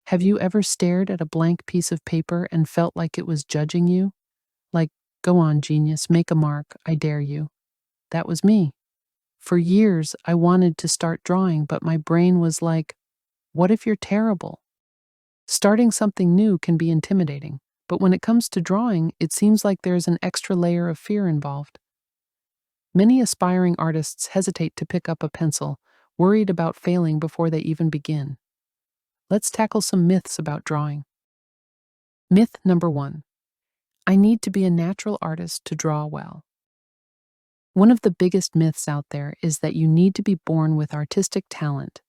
Have you ever stared at a blank piece of paper and felt like it was judging you? Like, go on, genius, make a mark, I dare you. That was me. For years, I wanted to start drawing, but my brain was like, what if you're terrible? Starting something new can be intimidating, but when it comes to drawing, it seems like there's an extra layer of fear involved. Many aspiring artists hesitate to pick up a pencil, worried about failing before they even begin. Let's tackle some myths about drawing. Myth number 1. I need to be a natural artist to draw well. One of the biggest myths out there is that you need to be born with artistic talent.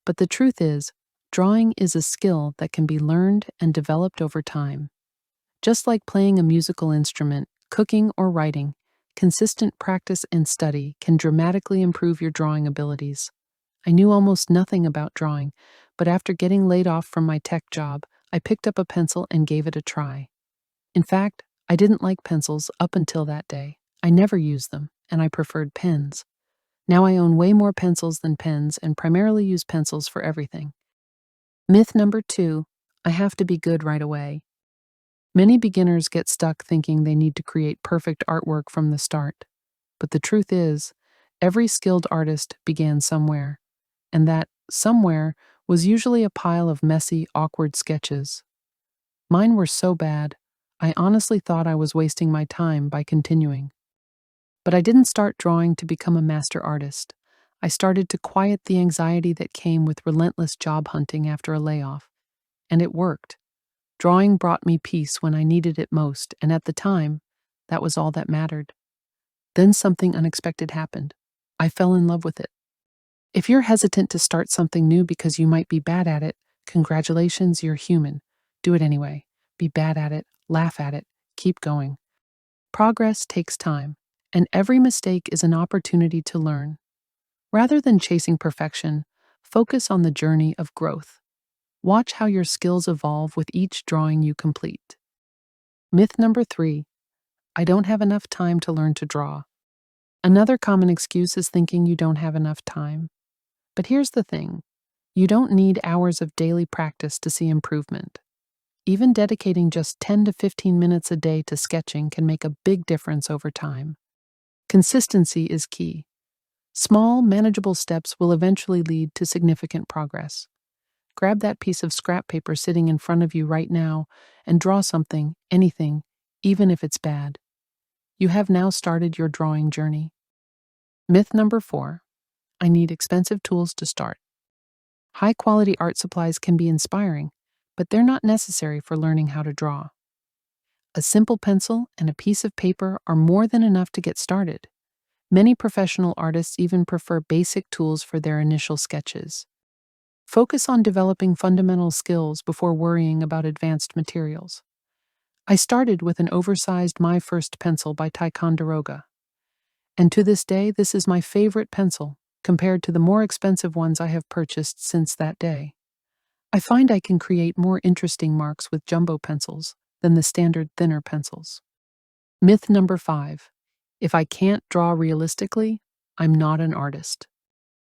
But the truth is, drawing is a skill that can be learned and developed over time. Just like playing a musical instrument, cooking, or writing, consistent practice and study can dramatically improve your drawing abilities. I knew almost nothing about drawing, but after getting laid off from my tech job, I picked up a pencil and gave it a try. In fact, I didn't like pencils up until that day. I never used them, and I preferred pens. Now I own way more pencils than pens and primarily use pencils for everything. Myth number 2, I have to be good right away. Many beginners get stuck thinking they need to create perfect artwork from the start. But the truth is, every skilled artist began somewhere, and that somewhere was usually a pile of messy, awkward sketches. Mine were so bad, I honestly thought I was wasting my time by continuing. But I didn't start drawing to become a master artist. I started to quiet the anxiety that came with relentless job hunting after a layoff. And it worked. Drawing brought me peace when I needed it most, and at the time, that was all that mattered. Then something unexpected happened. I fell in love with it. If you're hesitant to start something new because you might be bad at it, congratulations, you're human. Do it anyway. Be bad at it, laugh at it, keep going. Progress takes time, and every mistake is an opportunity to learn. Rather than chasing perfection, focus on the journey of growth. Watch how your skills evolve with each drawing you complete. Myth number 3, I don't have enough time to learn to draw. Another common excuse is thinking you don't have enough time. But here's the thing, you don't need hours of daily practice to see improvement. Even dedicating just 10 to 15 minutes a day to sketching can make a big difference over time. Consistency is key. Small, manageable steps will eventually lead to significant progress. Grab that piece of scrap paper sitting in front of you right now and draw something, anything, even if it's bad. You have now started your drawing journey. Myth number 4, I need expensive tools to start. High-quality art supplies can be inspiring, but they're not necessary for learning how to draw. A simple pencil and a piece of paper are more than enough to get started. Many professional artists even prefer basic tools for their initial sketches. Focus on developing fundamental skills before worrying about advanced materials. I started with an oversized My First pencil by Ticonderoga. And to this day, this is my favorite pencil, compared to the more expensive ones I have purchased since that day. I find I can create more interesting marks with jumbo pencils than the standard thinner pencils. Myth number 5, if I can't draw realistically, I'm not an artist.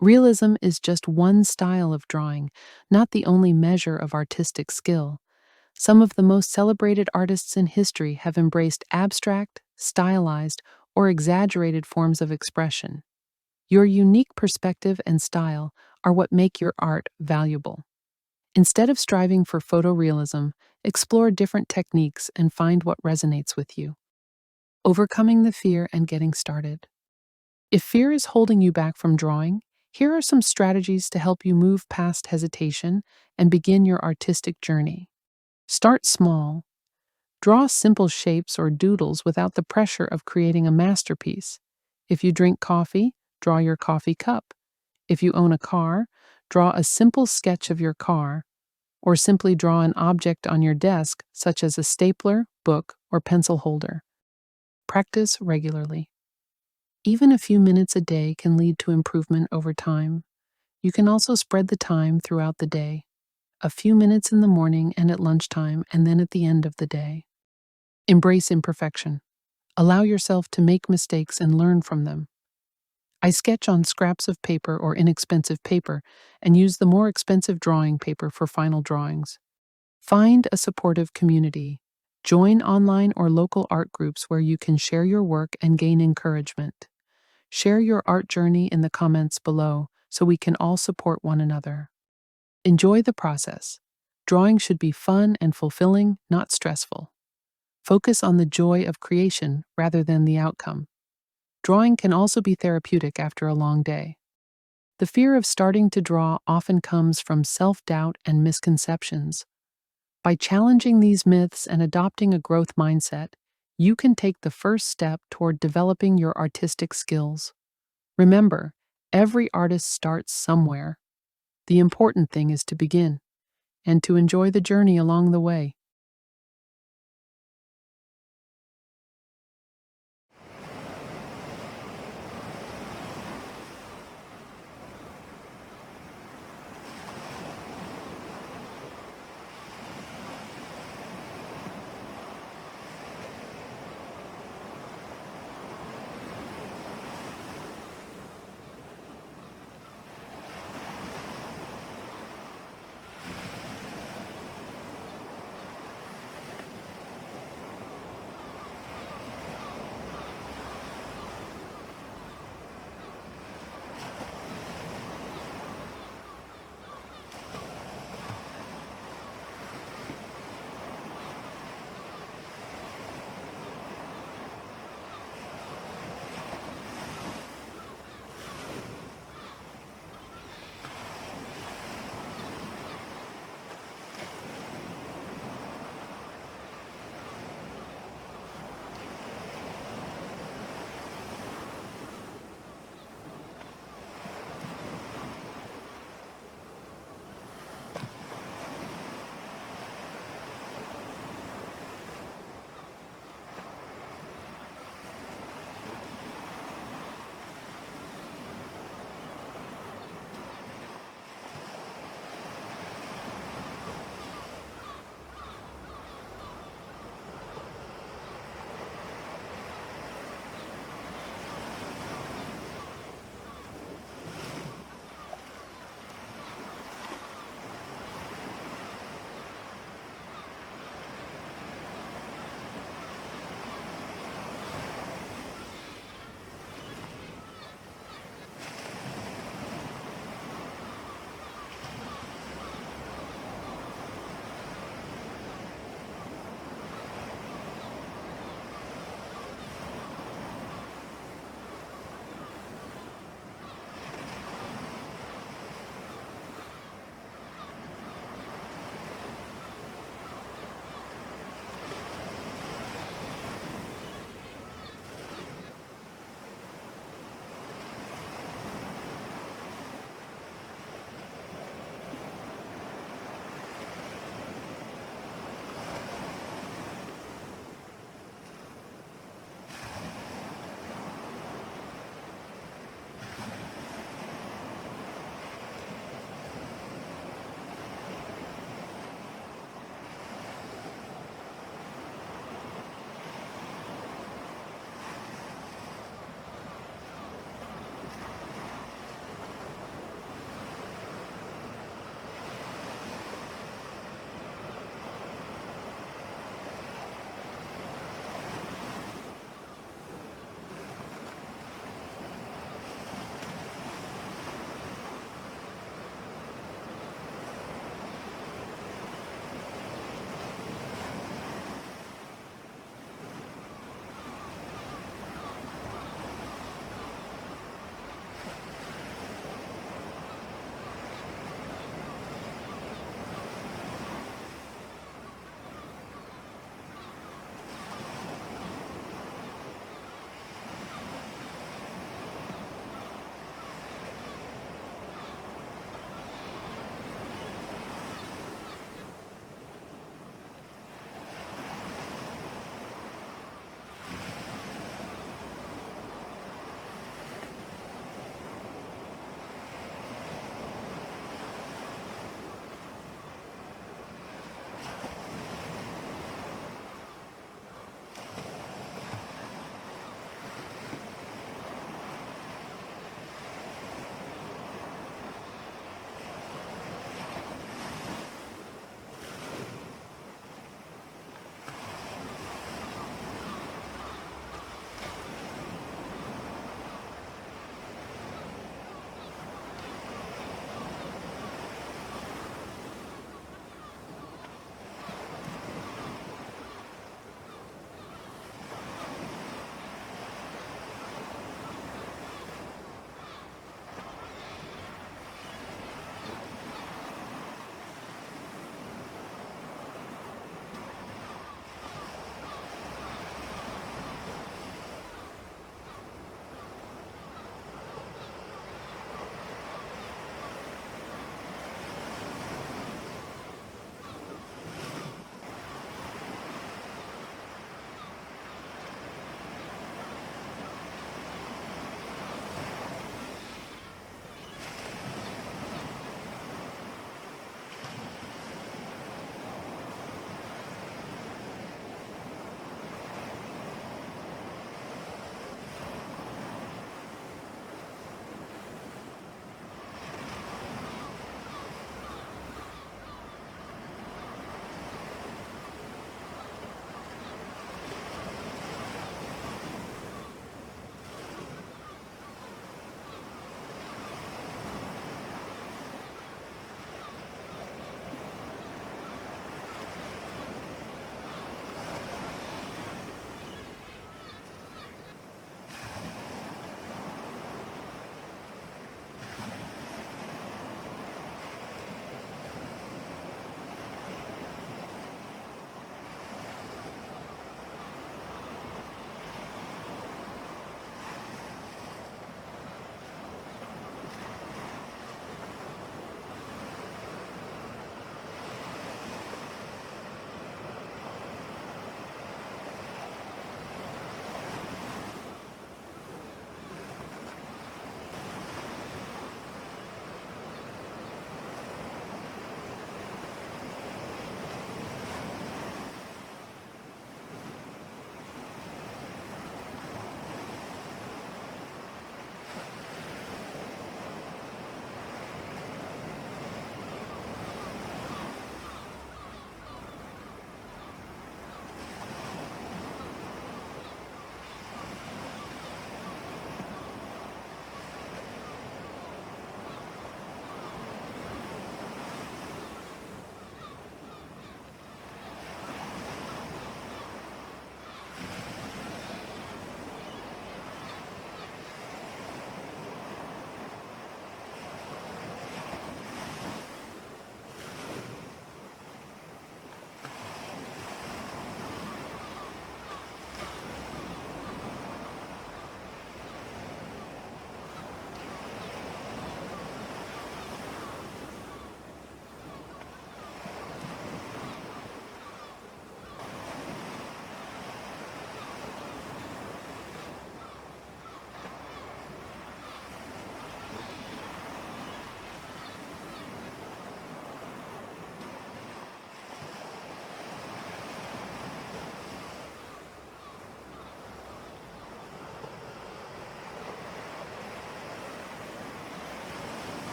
Realism is just one style of drawing, not the only measure of artistic skill. Some of the most celebrated artists in history have embraced abstract, stylized, or exaggerated forms of expression. Your unique perspective and style are what make your art valuable. Instead of striving for photorealism, explore different techniques and find what resonates with you. Overcoming the fear and getting started. If fear is holding you back from drawing, here are some strategies to help you move past hesitation and begin your artistic journey. Start small. Draw simple shapes or doodles without the pressure of creating a masterpiece. If you drink coffee, draw your coffee cup. If you own a car, draw a simple sketch of your car, or simply draw an object on your desk, such as a stapler, book, or pencil holder. Practice regularly. Even a few minutes a day can lead to improvement over time. You can also spread the time throughout the day. A few minutes in the morning and at lunchtime, and then at the end of the day. Embrace imperfection. Allow yourself to make mistakes and learn from them. I sketch on scraps of paper or inexpensive paper and use the more expensive drawing paper for final drawings. Find a supportive community. Join online or local art groups where you can share your work and gain encouragement. Share your art journey in the comments below so we can all support one another. Enjoy the process. Drawing should be fun and fulfilling, not stressful. Focus on the joy of creation rather than the outcome. Drawing can also be therapeutic after a long day. The fear of starting to draw often comes from self-doubt and misconceptions. By challenging these myths and adopting a growth mindset, you can take the first step toward developing your artistic skills. Remember, every artist starts somewhere. The important thing is to begin and to enjoy the journey along the way.